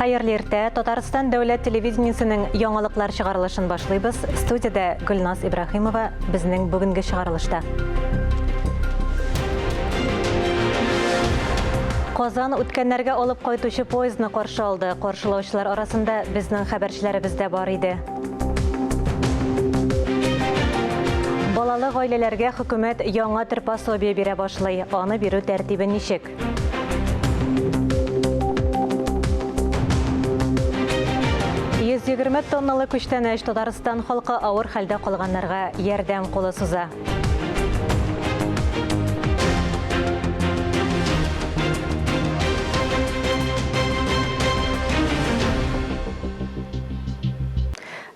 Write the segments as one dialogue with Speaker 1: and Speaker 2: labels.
Speaker 1: Хайырлы иртә, Татарстан дәүләт телевидениесенең яңалыклар чыгарылышын башлыйбыз. Студияда Гөлназ Ибрахимова безнең бүгенге чыгарылышта. Казан үткәннәргә алып кайтучы поездны каршы алды. Каршылаучылар арасында безнең хәбәрчеләребез дә бар иде. Балалы гаиләләргә хөкүмәт яңа төр пособие бирә башлый. Аны бирү тәртибе ничек? 120 тонналы күчтәнәч Татарстан халкы авыр хәлдә калганнарга ярдәм кулы суза.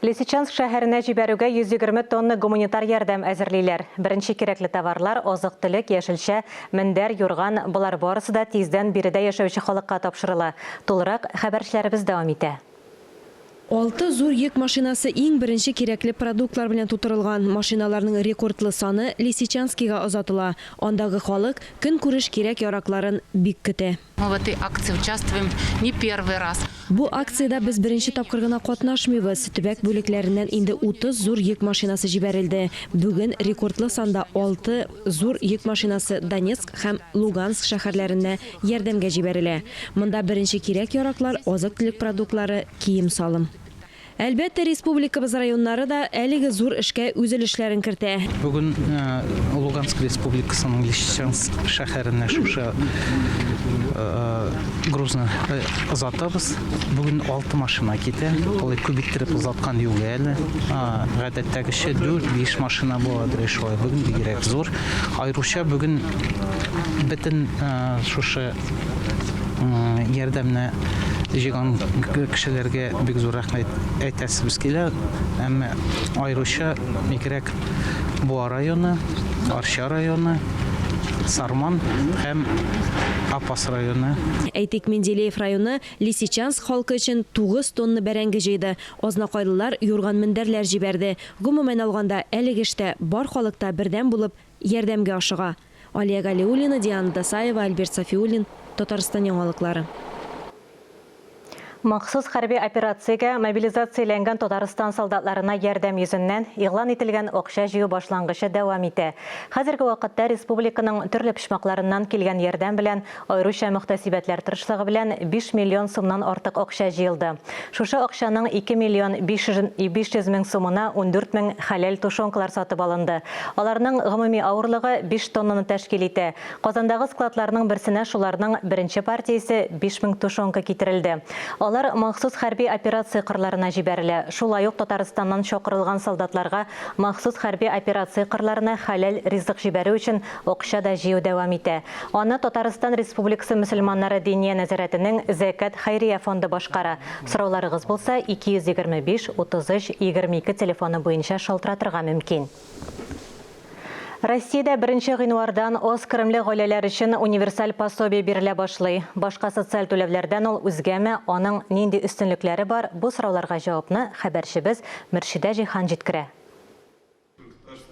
Speaker 1: Лисичанск шәһәренә җибәрүгә 120 тонна гуманитар ярдәм әзерлиләр. Беренче кирәкле товарлар, азык-төлек, яшелчә, мендәр, юрган, булар барысы да тиздән биредә яшәүче халыкка тапшырыла. Тулырак хәбәрчеләребез дәвам итә.
Speaker 2: 6 зур йөк машинасы иң беренче кирәкле продуктлар белән тутырылган. Машиналарның рекордлы саны Лисичанскига озатыла. Андагы халык көн күреш кирәк яракларын бик көтә.
Speaker 3: Мы в этой акции участвуем не первый раз.
Speaker 2: Бу акциядә без беренче тапкыр гына катнашмыйбыз. Төбәк бүлекләреннән инде 30 зур йөк машинасы җибәрелде. Бүген рекордлы санда 6 зур йөк машинасы Донецк һәм Луганск шәһәрләренә ярдәмгә җибәрелә. Монда беренче кирәк яраклар, азык-төлек продуктлары, кием-салым. Әлбәттә, республикабыз районнары да әлеге зур эшкә үз өлешләрен кертә.
Speaker 4: Бүген Луганск республикасының Лисичанск шәһәренә шушы грузны озатабыз. Бүген 6 машина китә. Ул күбиттереп озаткан юк әле. Гадәттәгечә 4-5 машина буладыр шулай. Бүген бигрәк зур. Айруча бүген бөтен шушы ярдәмне җыйган кешеләргә бик зур рәхмәт әйтәсебез килә. Әмма айруча бигрәк Буа районы, Арча районы, Сарман һәм Апас районы.
Speaker 2: Әйтик, Менделеев районы Лисичанск халкы өчен 9 тонна бәрәңге җыйды. Азнакайлылар юрган мендәрләр җибәрде. Гомумән алганда әлеге эштә бар халыкта бердәм булып ярдәмгә ашыга. Алия Галиуллина, Диана Дасаева, Альберт Сафиуллин, Татарстан яңалыклары.
Speaker 1: Махсус хәрби операциягә мобилизацияләнгән Татарстан солдатларына ярдәм йөзеннән игълан ителгән акча җыю башлангычы дәвам итә. Хәзерге вакытта республиканың төрле почмакларыннан килгән ярдәм белән аеруча мөхтәсибәтләр тырышлыгы белән 5 миллион сумнан артык акча җыелды. Шушы акчаның 2 миллион 500 мең сумына 14 мең хәләл тушонкалар сатып алынды. Аларның гомуми авырлыгы 5 тоннаны тәшкил итә. Казандагы складларның берсенә шуларның беренче партиясе 5 мең тушонка китерелде. Алар махсус хәрби операция кырларына җибәрелә. Шулай ук Татарстаннан чакырылган солдатларга махсус хәрби операция кырларына хәләл ризык җибәрү өчен акча да җыю дәвам итә. Аны Татарстан Республикасы мөселманнары дини нәзарәтенең Зәкат хәйрия фонды башкара. Сорауларыгыз булса 225 33 22 телефоны буенча шалтыратырга мөмкин. Россиядә 1 гыйнвардан аз киремле гаиләләр өчен универсаль пособие бирелә башлый. Башка социаль түләүләрдән ул үзгәме, аның нинди өстенлекләре бар? Бу сорауларга җавапны хәбәрчебез Мөршидә Җиһан җиткерә.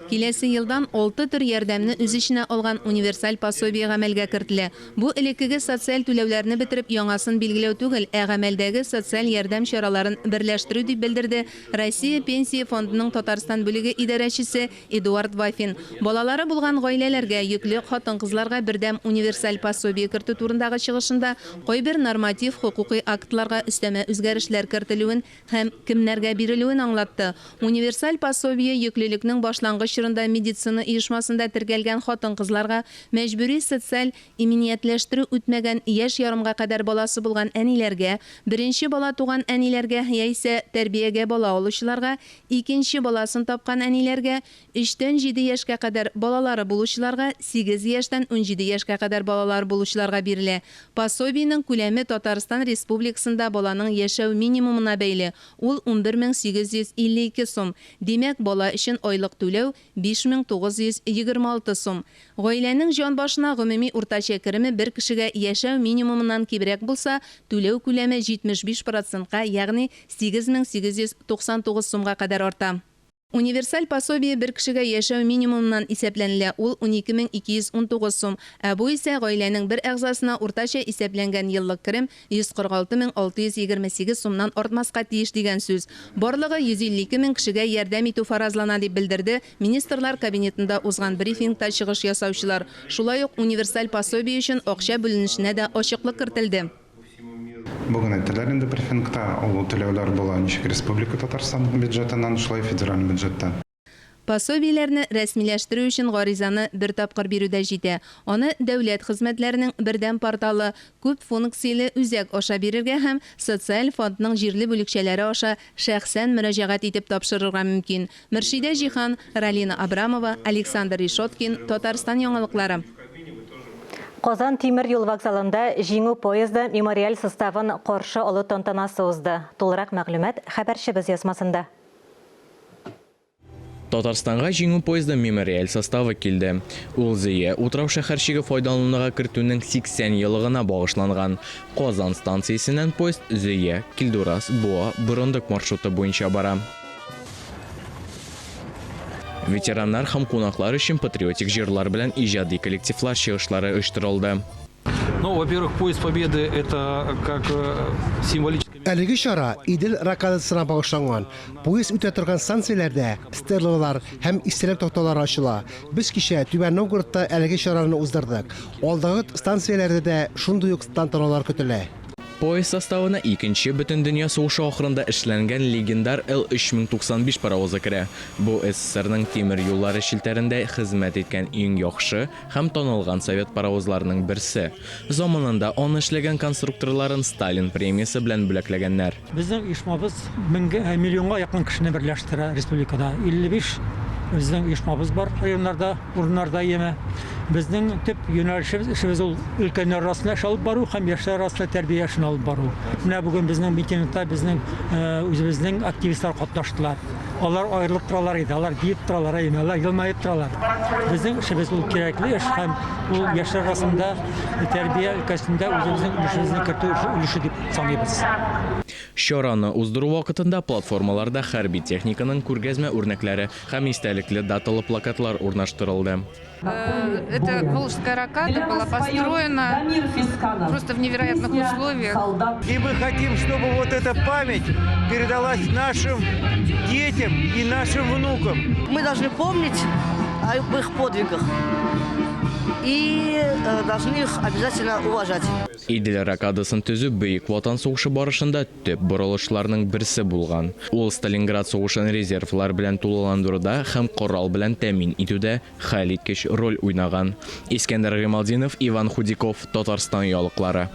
Speaker 3: Киләсе елдан 6 төр ярдәмне үз иченә алган универсаль пособие гамәлгә кертелә. Бу элеккеге социаль түләүләрне бетереп яңасын билгеләү түгел, гамәлдәге социаль ярдәм чараларын берләштерү дип белдерде Россия пенсия фондының Татарстан бүлеге идарәчесе Эдуард Вафин. Балалары булган гаиләләргә, йөкле хатын-кызларга бердәм универсаль пособие кертү турындагы чыгышында кайбер норматив хукукый актларга өстәмә үзгәрешләр кертелүен һәм кемнәргә бирелүен аңлатты. Универсаль пособие йөклелекнең башлангыч чорында медицина оешмасында тергәлгән хатын-кызларга мәҗбүри социаль иминиятләштерү үтмәгән яшь ярымга кадәр баласы булган әниләргә, беренче бала туган әниләргә яисә тәрбиягә бала алучыларга, икенче баласын тапкан әниләргә, 3-тән 7 яшькә кадәр балалары булучыларга, 8 яшьтән 17 яшькә кадәр балалар булучыларга бирелә. Пособиенең күләме Татарстан Республикасында баланың яшәү минимумына бәйле. Ул 11852 сум. Димәк, бала өчен айлык түләү 5926 сум. Гаиләнең җан башына гомуми уртача кереме бер кешегә яшәү минимумыннан кибрәк булса, түләү күләме 75%-ка, ягъни 8899 сумга кадәр арта. Универсаль пособие бер кешегә яшәү минимумнан исәпләнелә. Ул 12219 сум. Бу исә гаиләнең бер әгъзасына уртача исәпләнгән еллык керем 146628 сумнан артмаска тиеш дигән сүз. Барлыгы 152 мең кешегә ярдәм итү фаразлана дип белдерде Министрлар кабинетында узган брифингта чыгыш ясаучылар. Шулай ук универсаль пособие өчен акча бүленешенә дә ачыклык кертелде.
Speaker 5: Бүгін әйттеләр инде брифингта, ул түләүләр була ничек Республика Татарстан бюджетынан, шулай федераль бюджеттан.
Speaker 3: Пособиеләрне рәсмиләштерү өчен гаризаны бер тапкыр бирүдә җитә. Аны дәүләт хезмәтләренең бердәм порталы күп функцияле үзәк аша бирергә һәм социаль фондның җирле бүлекчәләре аша шәхсән мөрәҗәгать итеп тапшырырга мөмкин. Мөршидә Җихан, Ралина Абрамова, Александр Решоткин, Татарстан яңалыклары.
Speaker 1: Казан тимер юл вокзалында җиңү поезды мемориаль составын каршы алу тантанасы узды. Тулырак мәгълүмат хәбәрчебез язмасында.
Speaker 6: Татарстанга җиңү поезды мемориаль составы килде. Ул Зөя утрау шәһәрчеге файдалануга кертүнең 80 еллыгына багышланган. Казан станциясеннән поезд Зөя, Килдурас, Буа, Бурындык маршруты буенча бара. Ветераннар һәм кунаклар өчен патриотик җырлар белән иҗади коллективлар чыгышлары оештырылды.
Speaker 7: Ну, во-первых, поезд Победы – это как символическое...
Speaker 8: Әлеге чара Идел ракадасына багышланган. Поезд үтә торган станцияләрдә стеллалар һәм истәлек такталары ачыла. Без кичә Түбән Новгородта әлеге чараны уздырдык. Алдагы станцияләрдә дә шундый ук тантаналар көтелә.
Speaker 6: Поезд составына 2-нче Бөтен дөнья сугышы ахырында эшләнгән легендар Л-3095 паровозы керә. Бу СССРның тимер юллары шелтәрендә хезмәт иткән иң яхшы һәм танылган совет паровозларының берсе. Заманында аны эшләгән конструкторларын Сталин премиясе белән бүләкләгәннәр.
Speaker 9: Безнең оешмабыз миллионга якын кешене берләштерә республикада. 55 безнең оешмабыз бар районнарда, урыннарда яме. Безнең төп юнәлешебез ул өлкәннәр арасында эш алып бару һәм яшьләр арасында тәрбия эшен алып бару. Менә бүген безнең митингта безнең үзебезнең активистлар катнаштылар. Алар аерылып торалар иде, алар диеп торалар, алар елмаеп торалар. Безнең эшебез ул кирәкле эш һәм ул яшьләр арасында тәрбия өлкәсендә үзебезнең өлешебезне кертү өлеше дип саныйбыз.
Speaker 6: Чараны уздыру вакытында платформаларда хәрби техниканың күргәзмә үрнәкләре һәм истәлекле даталы плакатлар урнаштырылды.
Speaker 10: Эта Волжская ракада была построена просто в невероятных условиях.
Speaker 11: И мы хотим, чтобы вот эта память передалась нашим детям и нашим внукам.
Speaker 12: Мы должны помнить об их подвигах и должны их обязательно уважать.
Speaker 6: Идел ракадасын төзү бөек ватан сугышы барышында төп борылышларның берсе булган. Ул Сталинград сугышын резервлар белән тулыландыруда һәм корал белән тәэмин итүдә хәлиткеч роль уйнаган. Искәндәр Гыймалдинов, Иван Худиков, Татарстан ялыклары.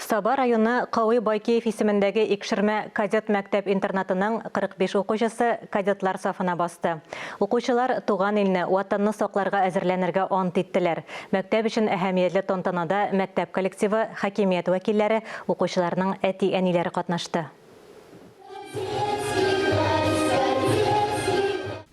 Speaker 1: Саба районы Кауи Байкеев исемендәге Икшермә кадет мәктәп-интернатының 45 укучысы кадетлар сафына басты. Укучылар туган илне, ватанны сакларга әзерләнергә ант иттеләр. Мәктәп өчен әһәмиятле тантанада мәктәп коллективы, хакимият вәкилләре, укучыларның әти-әниләре катнашты.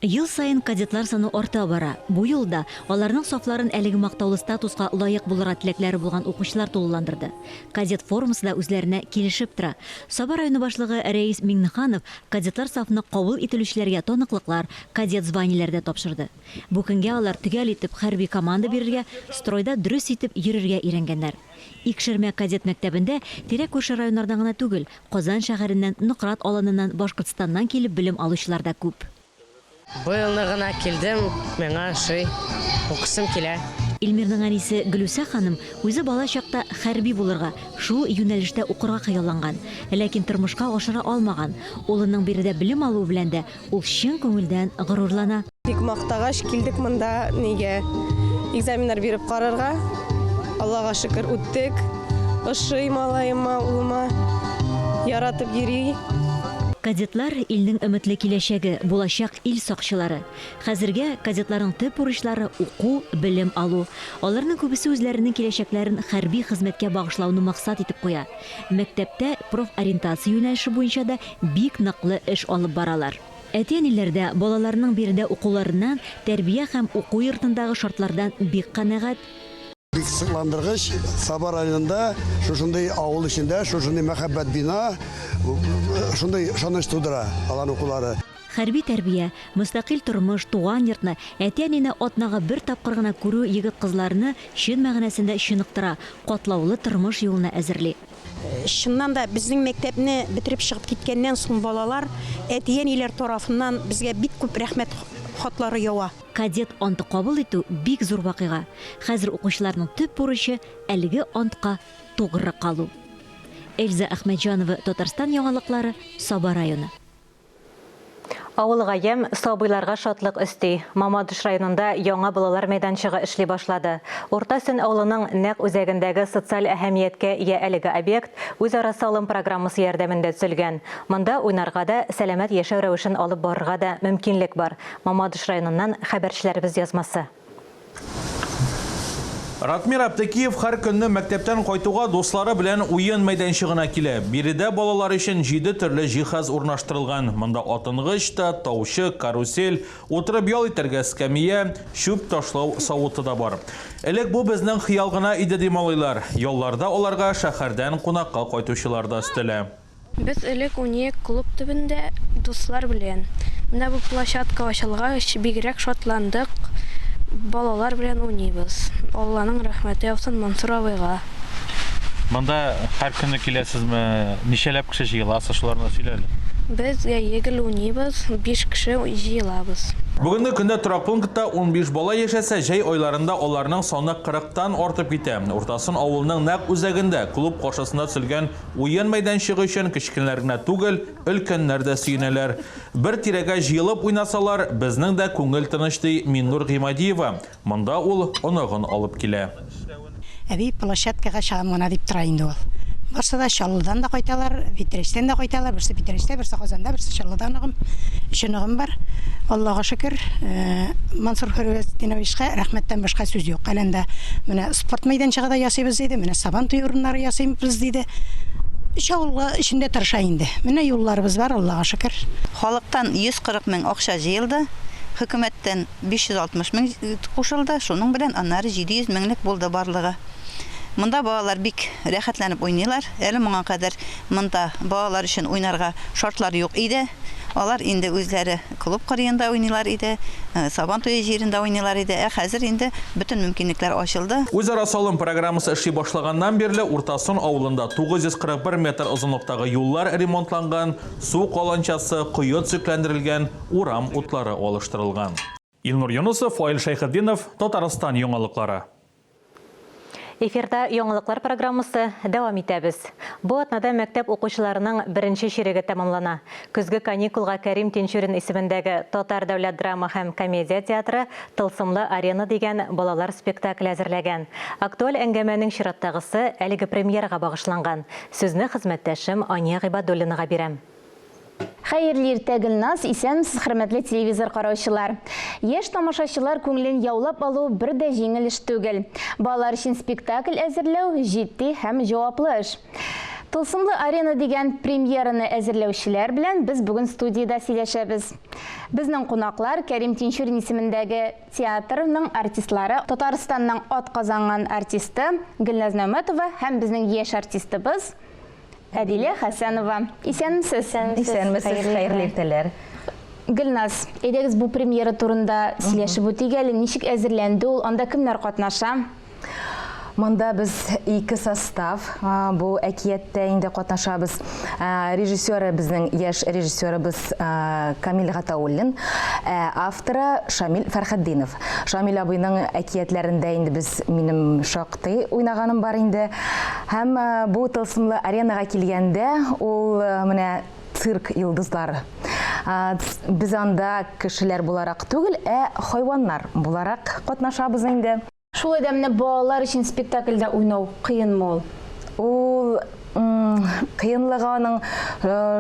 Speaker 13: Ел сайын кадетлар саны арта бара. Бу юлда аларның сафларын әлеге мактаулы статуска лаек булырга теләкләре булган укучылар тулыландырды. Кадет форумсында үзләренә килешеп тора. Саба районы башлыгы Рәис Миңнеханов кадетлар сафына кабул ителүчеләргә тоныклыклар, кадет званиеләрдә тапшырды. Бу көнгә алар төгәл итеп хәрби команда бирергә, стройда дөрес итеп йөрергә өйрәнгәннәр. Икшермә кадет мәктәбендә тирә күрше районнардан гына түгел, Казан шәһәреннән, Нократ аланыннан, Башкортстаннан килеп белем алучылар да күп.
Speaker 12: Быелны гына килдем, миңа укысым килә.
Speaker 13: Илмирның әнисе Гөлүсә ханым үзе бала чакта хәрби булырга, шул юнәлештә укырга хыялланган, ләкин тормышка ашыра алмаган. Улының биредә белем алу белән дә ул чын күңелдән горурлана.
Speaker 14: Бик мактагач килдек монда, нигә экзаменнар биреп карарга. Аллага шөкер үттек. Ошый малаема, улыма яратып йөри.
Speaker 13: Кадетлар илнең өметле киләчәге, булачак ил сакчылары. Хәзергә кадетларның төп бурычлары уку, белем алу. Аларның күбесе үзләренең киләчәкләрен хәрби хезмәткә багышлауны максат итеп куя. Мәктәптә профориентация юнәлеше буенча да бик ныклы эш алып баралар. Әти-әниләр дә балаларының биредә укуларыннан, тәрбия һәм уку йортындагы шартлардан бик канәгать.
Speaker 15: Бик сыйландыргыч, Саба районында, шушындай авыл эчендә, шушындай мәхәббәт бина, шундай ышаныч тудыра алар укулары.
Speaker 13: Хәрби тәрбия, мөстәкыйль тормыш, туган йортны, әти-әнине атнага бер тапкыр гына күрү егет-кызларны чын мәгънәсендә чыныктыра, катлаулы тормыш юлына әзерли.
Speaker 16: Шыннан да безнең мәктәпне бетереп чыгып киткәннән соң балалар әти-әниләр тарафыннан безгә бик күп рәхмәт хатлары ява.
Speaker 13: Кадет анты кабул итү бик зур вакыйга. Хәзер укучыларның төп бурычы әлеге антка тугры калу. Эльза Әхмәтҗанова, Татарстан яңалыклары, Саба районы.
Speaker 1: Авылга ям сабыйларга шатлык өсти. Мамадыш районында яңа балалар мәйданчыгы эшли башлады. Уртасын авылының нәкъ үзәгендәге социаль әһәмияткә ия әлеге объект үзара салым программасы ярдәмендә төзелгән. Монда уйнарга да, сәламәт яшәү рәвешен алып барырга да мөмкинлек бар. Мамадыш районыннан хәбәрчеләребез язмасы.
Speaker 17: Ратмир Аптекиев һәр көнне мәктәптән кайтуга дуслары белән уен мәйданчыгына килә. Биредә балалар өчен 7 төрле җиһаз урнаштырылган. Монда атынгыч та, таучы, карусель, утырып ял итәргә скамия, чүп ташлау савыты да бар. Элек бу безнең хыял гына иде ди малайлар. Ялларда аларга шәһәрдән кунакка кайтучылар да өстәлә.
Speaker 18: Без элек униек клуб төбендә дуслар белән. Менә бу площадка ачылгач бигрәк шатландык. Балалар белән уйныйбыз. Алланың рәхмәте яусын Мансур абыйга.
Speaker 17: Монда һәр көнне киләсезме? Ничәләп кеше җыеласыз, шуларны сөйлә әле.
Speaker 18: Без егел уйныйбыз, 5 кеше җыелабыз.
Speaker 17: Бүгенге көндә торак пунктта 15 бала яшәсә, җәй айларында аларның саны 40-тан артып китә. Уртасын авылның нәкъ үзәгендә клуб каршысында төзелгән уен мәйданчыгы өчен кичкенәр генә түгел, өлкәннәр дә сөенәләр. Бер тирәгә җыелып уйнасалар, безнең дә күңел тыныч ди Миннур Гыймадиева. Монда ул оныгын алып килә.
Speaker 16: Әби площадкага чыгам гына дип тора инде ул. Барсы да Чаллыдан да кайталар, Питерештән да кайталар, берсе Питерештә, берсе Казанда, берсе Чаллыдан ныгым. Ишенегем бар. Аллага шөкер, Мансур Хөрвәтдиновичка рәхмәттән башка сүз юк. Әлендә менә спорт мәйданчыгы да ясыйбыз диде, менә сабан туй урыннары ясыйбыз диде. Шаулга эчендә тырыша инде. Менә юлларыбыз бар, Аллага шөкер.
Speaker 19: Халыктан 140 мең акча җыелды. Хөкүмәттән 560 мең кушылды. Шуның белән аннары 700 меңлек булды барлыгы. Монда балалар бик рәхәтләнеп уйныйлар. Әле моңа кадәр монда балалар өчен уйнарга шартлар юк иде. Алар инде үзләре клуб кырыенда уйныйлар иде, сабан туе җирендә уйныйлар иде. Хәзер инде бөтен мөмкинлекләр ачылды.
Speaker 17: Үзара салым программасы эшли башлаганнан бирле Уртасын авылында 941 метр озынлыктагы юллар ремонтланган, су каланчасы кыйы төзекләндерелгән, урам утлары алыштырылган. Илнур Юнусов, Фаил Шайхетдинов, Татарстан яңалыклары.
Speaker 1: Эфирда яңалыклар программасы дәвам итәбез. Бу атнада мәктәп укучыларының беренче чиреге тәмамлана. Көзге каникулга Кәрим Тинчурин исемендәге Татар дәүләт драма һәм комедия театры Тылсымлы арена дигән балалар спектакль әзерләгән. Актуаль әңгәмәнең чираттагысы әлеге премьерага багышланган. Сүзне хезмәттәшем Ания Гыйбадуллинага бирәм.
Speaker 20: Хәерле иртә, Гөлназ, исәнмесез, хөрмәтле телевизор караучылар. Яшь тамашачылар күңелен яулап алу бер дә җиңел эш түгел. Балалар өчен спектакль әзерләү җитди һәм җаваплы эш. Тылсымлы арена дигән премьераны әзерләүчеләр белән без бүген студияда сөйләшәбез. Безнең кунаклар Кәрим Тинчурин исемендәге театрның артистлары, Татарстанның атказанган артисты Гөлназ Нәүмәтова һәм безнең яшь артистыбыз Әдилә Хәсәнова. Исәнмесез?
Speaker 21: Исәнмесез, хәерле иртәләр.
Speaker 20: Гөлназ, әйдәгез бу премьера турында сөйләшеп үтик әле. Ничек әзерләнде ул? Анда кемнәр катнаша?
Speaker 21: Монда без 2 состав. Бу әкияттә инде катнашабыз. Режиссеры безнең яшь режиссерыбыз Камил Гатауллин, авторы Шамил Фәрхәтдинов. Шамил абыйның әкиятләрендә инде без минем шактый уйнаганым бар инде. Һәм бу Тылсымлы аренага килгәндә ул менә цирк йолдызлары. Без анда кешеләр буларак түгел, хайваннар буларак катнашабыз инде.
Speaker 20: Шул әдәмне балалар өчен спектакльдә уйнау кыенмы ул?
Speaker 21: Ул кыенлыгы аның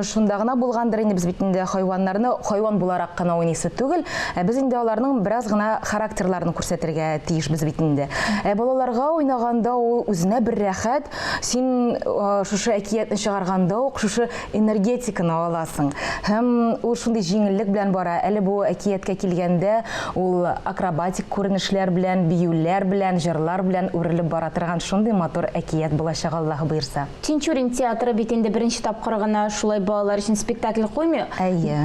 Speaker 21: шунда гына булгандыр инде, без бит инде хайваннарны хайван буларак кына уйныйсы түгел, без инде аларның бераз гына характерларын күрсәтергә тиешбез бит инде. Балаларга уйнаганда ул үзенә бер рәхәт, син шушы әкиятне чыгарганда ук шушы энергетиканы аласың. Һәм ул шундый җиңеллек белән бара. Әле бу әкияткә килгәндә ул акробатик күренешләр белән, биюләр белән, җырлар белән үрелеп бара торган шундый матур әкият булачак, Аллаһ боерса.
Speaker 20: Тинчурин театры театры бит инде беренче тапкыр гына шулай балалар өчен спектакль куймый.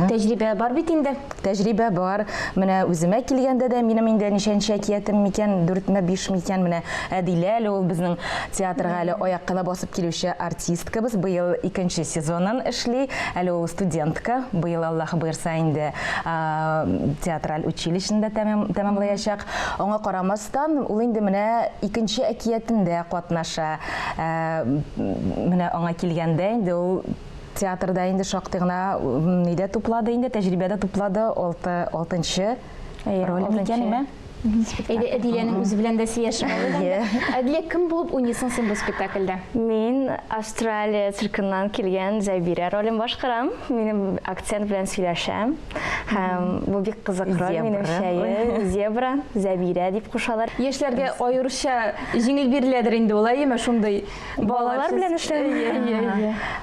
Speaker 20: Тәҗрибә бар бит инде.
Speaker 21: Тәҗрибә бар. Менә үземә килгәндә дә минем инде ничәнче әкиятем микән, 4-5 микән менә Әдилә әле ул безнең театрга әле аякка басып килүче артисткабыз. Быел 2нче сезонын эшли. Әле ул студентка. Быел Аллаһ буйрса инде театраль училищеда тәмамлаячак. Аңа карамастан ул инде менә 2нче әкиятендә катнаша. Менә аңа килгәндә инде ул театрда инде шактый гына нидә туплады инде, тәҗрибәдә туплады 6нчы роль микәнме?
Speaker 20: Әдиләнең үзе белән дә сөйләшеп алды. Әдилә, кем булып уйныйсың син бу спектакльдә?
Speaker 4: Мин Австралия циркыннан килгән Зәбирә ролен башкарам. Минем акцент белән сөйләшәм. Һәм бу бик кызык роль минемчә. Зебра, Зәбирә дип кушалар.
Speaker 20: Яшьләргә аеруча җиңел биреләдер инде ул, әйеме шундый
Speaker 4: балалар белән эшләү.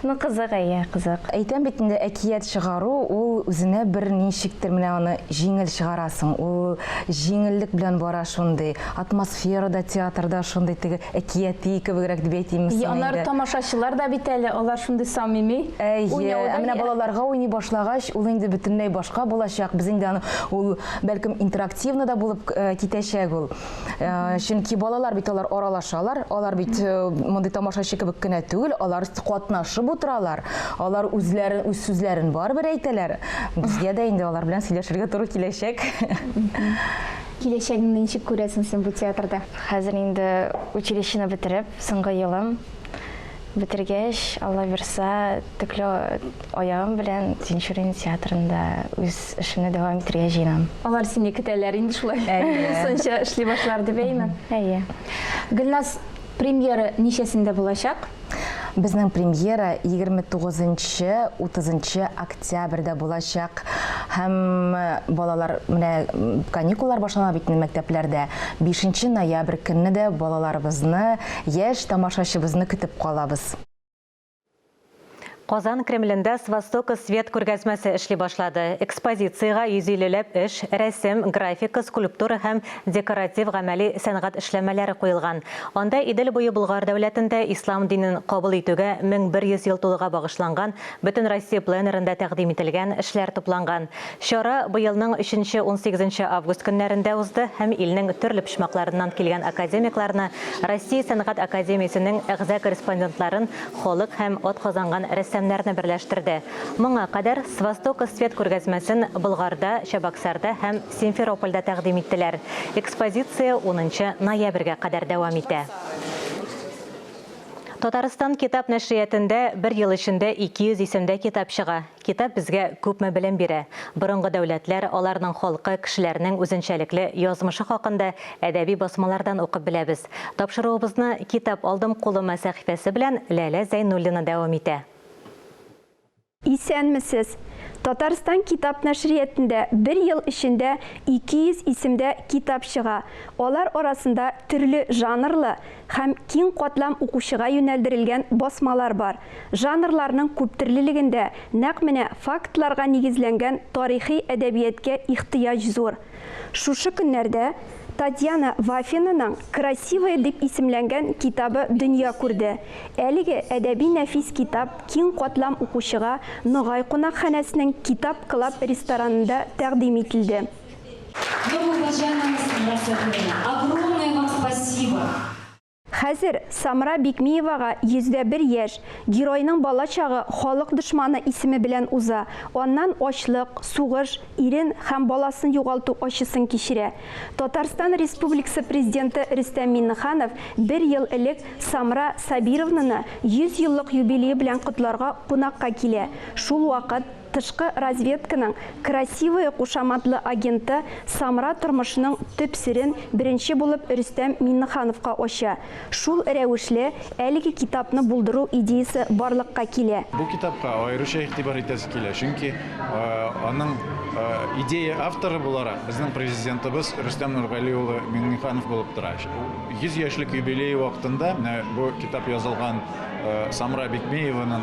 Speaker 4: Ну кызык, кызык.
Speaker 21: Әйтәм бит инде әкият чыгару ул үзенә бер ничектер менә аны җиңел чыгарасың. Ул җиңел белән бара шундый атмосферада театрда шундый теге әкияти кебегрәк дип әйтим мисал.
Speaker 20: Алар тамашачылар да бит әле, алар шундый самими.
Speaker 21: Менә балаларга уйный башлагач, ул инде бөтенләй башка булачак. Без инде аны ул бәлкем интерактивны да булып китәчәк ул. Чөнки балалар бит алар аралашалар, алар бит мондый тамашачы кебек кенә түгел, алар катнашып утыралар. Алар үз сүзләрен барыбер әйтәләр. Безгә дә инде алар белән сөйләшергә туры киләчәк.
Speaker 20: Киләчәгеңне ничек күрәсең син бу театрда?
Speaker 4: Хәзер инде училищены бетереп, соңгы елым бетергәч, Алла бирса, төкле аягым белән Тинчурин театрында үз эшемне дәвам итәргә җыенам.
Speaker 20: Алар сине көтәләр инде шулай. Соңча эшли башлар дип әйме? Гөлназ, премьера ничәсендә булачак?
Speaker 21: Безнең премьера 29-30 октябрьдә булачак. Һәм балалар менә каникуллар башлана бит мәктәпләрдә. 5 ноябрь көнне дә балаларыбызны, яшь тамашачыбызны көтеп калабыз.
Speaker 1: Казан Кремлендә Свасток свет күргәзмәсе эшли башлады. Экспозицияга 150ләп эш, рәсем, графика, скульптура һәм декоратив гамәли сәнгать эшләмәләре куелган. Анда Идел буе Болгар дәүләтендә ислам динен кабул итүгә 1100 ел тулуга багышланган бөтен Россия пленерында тәкъдим ителгән эшләр тупланган. Чара быелның 3-18 август көннәрендә узды һәм илнең төрле почмакларыннан килгән академикларны, Россия сәнгать академиясенең әгъза корреспондентларын, халык һәм атказанган рәссамнарны берләштерде. Моңа кадәр Свасток свет күргәзмәсен Болгарда, Чабаксарда һәм Симферопольдә тәкъдим иттеләр. Экспозиция 10 ноябрьгә кадәр дәвам итә. Татарстан китап нәшриятендә бер ел эчендә 200 исемдә китап чыга. Китап безгә күпме белем бирә. Борынгы дәүләтләр, аларның халкы, кешеләрнең үзенчәлекле язмышы хакында әдәби басмалардан укып беләбез. Тапшыруыбызны китап алдым кулыма сәхифәсе белән Ләлә Зәйнуллина дәвам итә.
Speaker 22: Исәнмесез. Татарстан китап нәшриятендә бер ел эчендә 200 исемдә китап чыга. Алар арасында төрле жанрлы һәм киң катлам укучыга юнәлдерелгән басмалар бар. Жанрларның күптөрлелегендә нәкъ менә фактларга нигезләнгән тарихи әдәбиятка ихтыяҗ зур. Шушы көннәрдә Татьяна Вафинаның «Красивая» дип исемләнгән китабы дөнья күрде. Әлеге әдәби нәфис китап киң катлам укучыга Ногай кунакханәсенең Китап Клаб ресторанында тәкъдим ителде.
Speaker 23: Огромное вам спасибо.
Speaker 22: Хәзер Самра Бикмиевага 101 яшь. Геройның бала чагы халык дошманы исеме белән уза. Аннан ачлык, сугыш, ирен һәм баласын югалту ачысын кичерә. Татарстан Республикасы президенты Рөстәм Миңнеханов 1 ел элек Самра Сабировнаны 100 еллык юбилее белән котларга кунакка килә. Шул вакыт тышкы разведканың «Красивая» кушаматлы агенты Самра тормышының төп серен беренче булып Рөстәм Миңнехановка ача. Шул рәвешле әлеге китапны булдыру идеясе барлыкка килә.
Speaker 24: Бу китапка аеруча игътибар итәсе килә, чөнки аның идея авторы буларак безнең президентыбыз Рөстәм Нургали улы Миңнеханов булып тора. 100 яшьлек юбилей вакытында бу китап язылган Самра Бикмиеваның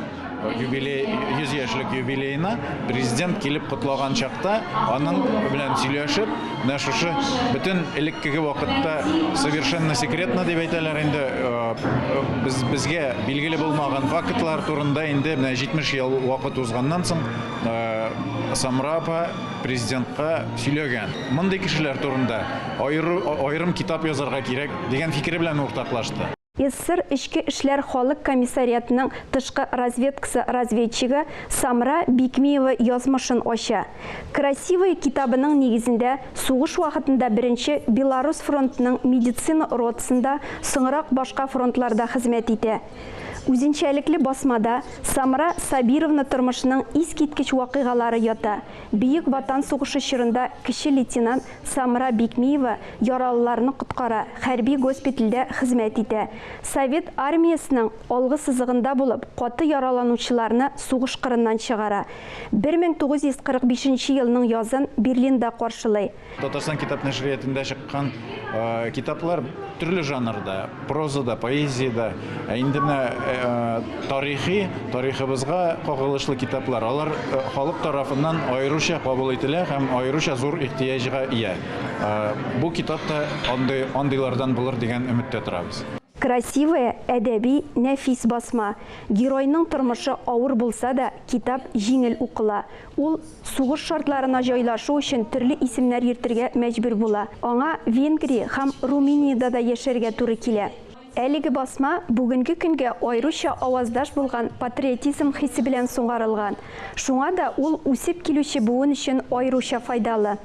Speaker 24: юбилей 100 яшьлек юбилейна президент килеп котлagан чакта аның белән сөйләшеп, менә шушы бөтен элеккеге вакытта совершенно секретно дип әйтәләр инде безгә билгеле булмаган фактлар турында инде менә 70 ел вакыт узганнан соң Самра апа президентка сөйләгән. Мондый кешеләр турында аерым китап язарга кирәк дигән фикере белән уртаклашты.
Speaker 22: СССР Ички эшләр халык комиссариатының тышкы разведкасы разведчигі Самра Бикмиева язмышын ача. Красивый китабының нигезендә сугыш вакытында беренче Беларусь фронтының медицина ротасында, соңрак башка фронтларда хезмәт итә. Үзенчәлекле басмада Самра Сабировна тормышының искиткеч вакыйгалары ята. Бөек Ватан сугышы чорында кече лейтенант Самра Бикмиева яралыларны коткара, хәрби госпитальдә хезмәт итә. Совет армиясының алгы сызыгында булып, каты яраланучыларны сугыш кырыннан чыгара. 1945 елның язын Берлинда каршылый.
Speaker 24: Татарстан китап нәшриятында чыккан китаплар төрле жанрда, прозада, поэзияда, инде тарихыбызга кагылышлы китаплар. Алар халык тарафыннан аеруча кабул ителә һәм аеруча зур ихтыяҗга ия. Бу китапта андыйлардан булыр дигән өметтә торабыз.
Speaker 22: Красивая, әдәби, нәфис басма. Геройның тормышы авыр булса да, китап җиңел укыла. Ул сугыш шартларына җайлашу өчен төрле исемнәр йөртергә мәҗбүр була. Аңа Венгрия һәм Румыниядә дә яшәргә туры килә. Әлеге басма бүгенге көнгә аеруча аваздаш булган патриотизм хисе белән суңарылган. Шуңа да ул үсеп килүче буын өчен аеруча файдалы.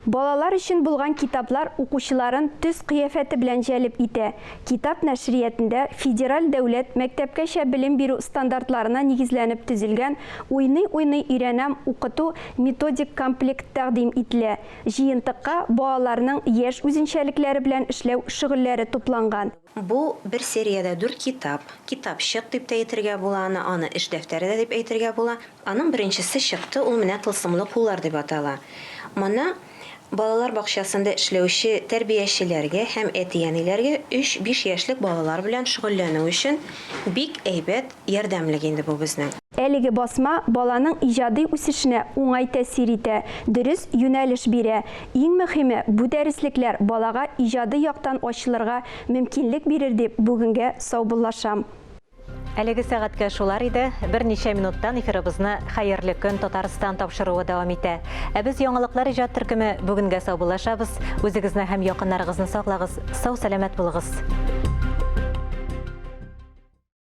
Speaker 22: Балалар өчен булган китаплар укучыларын төс кыяфәте белән җәлеп итә. Китап нәшриятендә федераль дәүләт мәктәпкәчә белем бирү стандартларына нигезләнеп төзелгән уйный-уйный өйрәнәм укыту методик комплект тәкъдим ителә. Җыентыкка балаларның яшь үзенчәлекләре белән эшләү шөгыльләре тупланган.
Speaker 2: Бу бер сериядә 4 китап. Китапчык дип тә әйтергә була, аны эш дәфтәре дип әйтергә була. Аның беренчесе чыкты, ул менә тылсымлы куллар дип атала. Моны балалар бакчасында эшләүче тәрбиячеләргә һәм әтияниләргә 3-5 яшьлек балалар белән шөгыльләнү өчен бик әйбәт ярдәмлек инде бу безнең.
Speaker 22: Әлеге басма баланың иҗади үсешенә уңай тәэсир итә, дөрес юнәлеш бирә. Иң мөһиме, бу дәреслекләр балага иҗади яктан ачылырга мөмкинлек бирер дип бүгенгә саубуллашам.
Speaker 1: Әлеге сәгатькә шулар иде. Берничә минуттан эфирыбызны Хәерле көн Татарстан тапшыруы дәвам итә. Без яңалыклар иҗат төркеме бүгенгә саубуллашабыз. Үзегезне һәм якыннарыгызны саклагыз. Сау-сәламәт булыгыз.